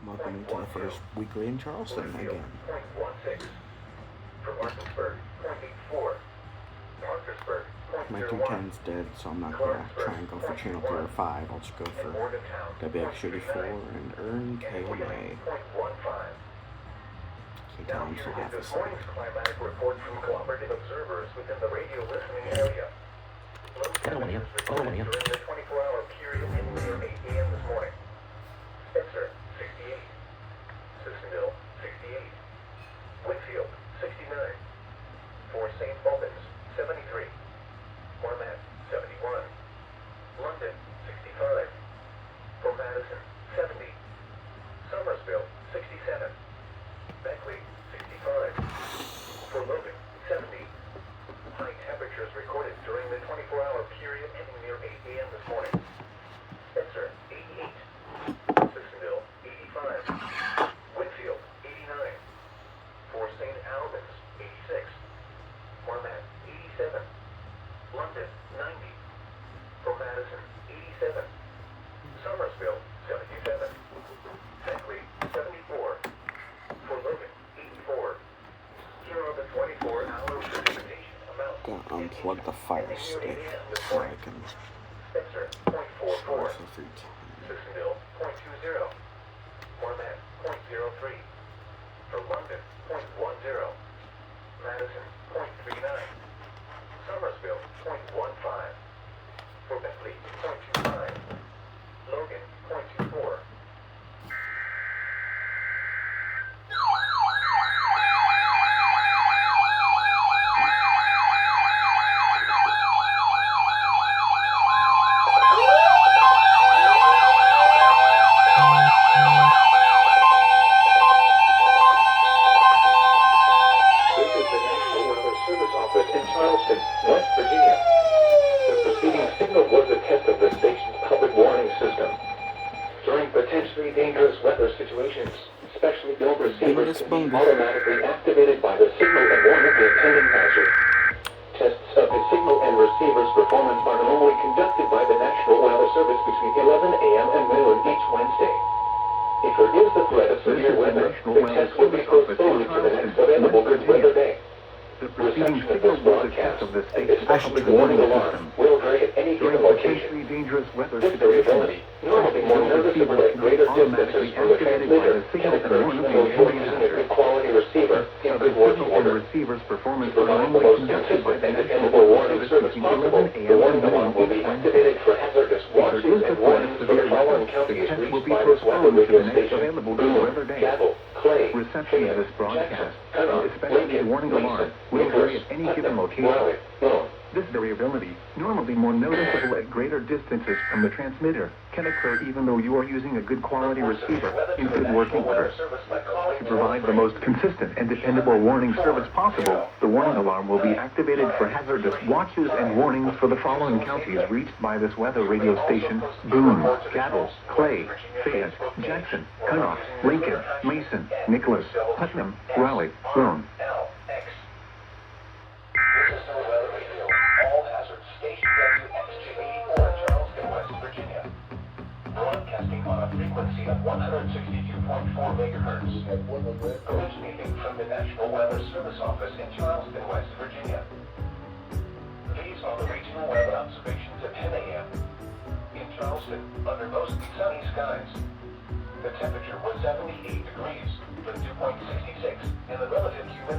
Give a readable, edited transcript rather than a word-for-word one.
Welcome to the first weekly in Charleston again. My 210's dead, so I'm not going to try and go for channel 3 or 5. I'll just go for WXJ84 and ERN KNA. So tell them still have this thing. Climatic report from cooperative observers within the radio listening area. Low temperatures recorded during the 24-hour period ending near 8 a.m. this morning. Spencer, 68. Sissonville, 68. Whitfield, 69. For St. Albans, 73. Marmat, 71. London, 65. For Madison, 70. Somersville, 67. Beckley, 65. For Logan, 70. High temperatures recorded during the 24-hour period ending near 8 a.m. this morning. Spencer, 88. Sissonville, 85. Whitfield, 89. For St. Albans, 86. Marmat, 87. London, 90. For Madison, 87. Somersville, 77. Beckley, 74. For Logan, 84. Here are the 24-hour precipitation amounts. Gotta unplug the fire stick so I can. Spencer, 0.44. Sissonville, 0.20. Marmat, 0.03. For London, 0.10. Madison, 0.39. Somersville, 0.15. For Beckley, 0.25. Logan, 0.24. In Charleston, West Virginia. The preceding signal was a test of the station's public warning system. During potentially dangerous weather situations, specially built receivers can be automatically activated by the signal and warn of the impending hazard. Tests of the signal and receiver's performance are normally conducted by the National Weather Service between 11 a.m. and noon each Wednesday. If there is the threat of severe weather, the test will be postponed to the next available good weather day. The preceding signal was a test of the state's public warning warning alarm system. will vary at any given During location. potentially dangerous weather This variability, situations, normally more noticeable at greater distances from the transmitter, can occur even though you're using a good quality receiver in good working signal and order. receiver's performance To are provide the normally most conducted by consistent the and National dependable Weather warning Service service between possible, 11 the a.m. warning and alarm will noon be each activated Wednesday. for hazardous If there watches is the and threat of warnings for severe the following weather, counties the test will reached be by this weather postponed to radio the next station: available good Boone, weather day. Cabell, Clay, Reception of Fayette, this broadcast, Jackson, Connaught, especially the Lincoln, warning alarm, Mason, will vary Nicholas, at any given Putnam, location. Raleigh, Lone. This variability, normally more noticeable at greater distances from the transmitter, can occur even though you are using a good quality receiver in good working order. To provide the most consistent and dependable warning service possible, the warning alarm will be activated for hazardous watches and warnings for the following counties reached by this weather radio station: Boone, Cabell, Clay, Fayette, Jackson, Connaught, Lincoln, Mason, Nicholas, Putnam, Raleigh, Lone. This is no weather radio. All hazards. Station WXJ84 in Charleston, West Virginia. Broadcasting on a frequency of 162.4 megahertz. Originating from the National Weather Service Office in Charleston, West Virginia. These are the regional weather observations at 10 a.m. In Charleston, under mostly sunny skies. The temperature was 78 degrees, with dew point 66, and the relative humidity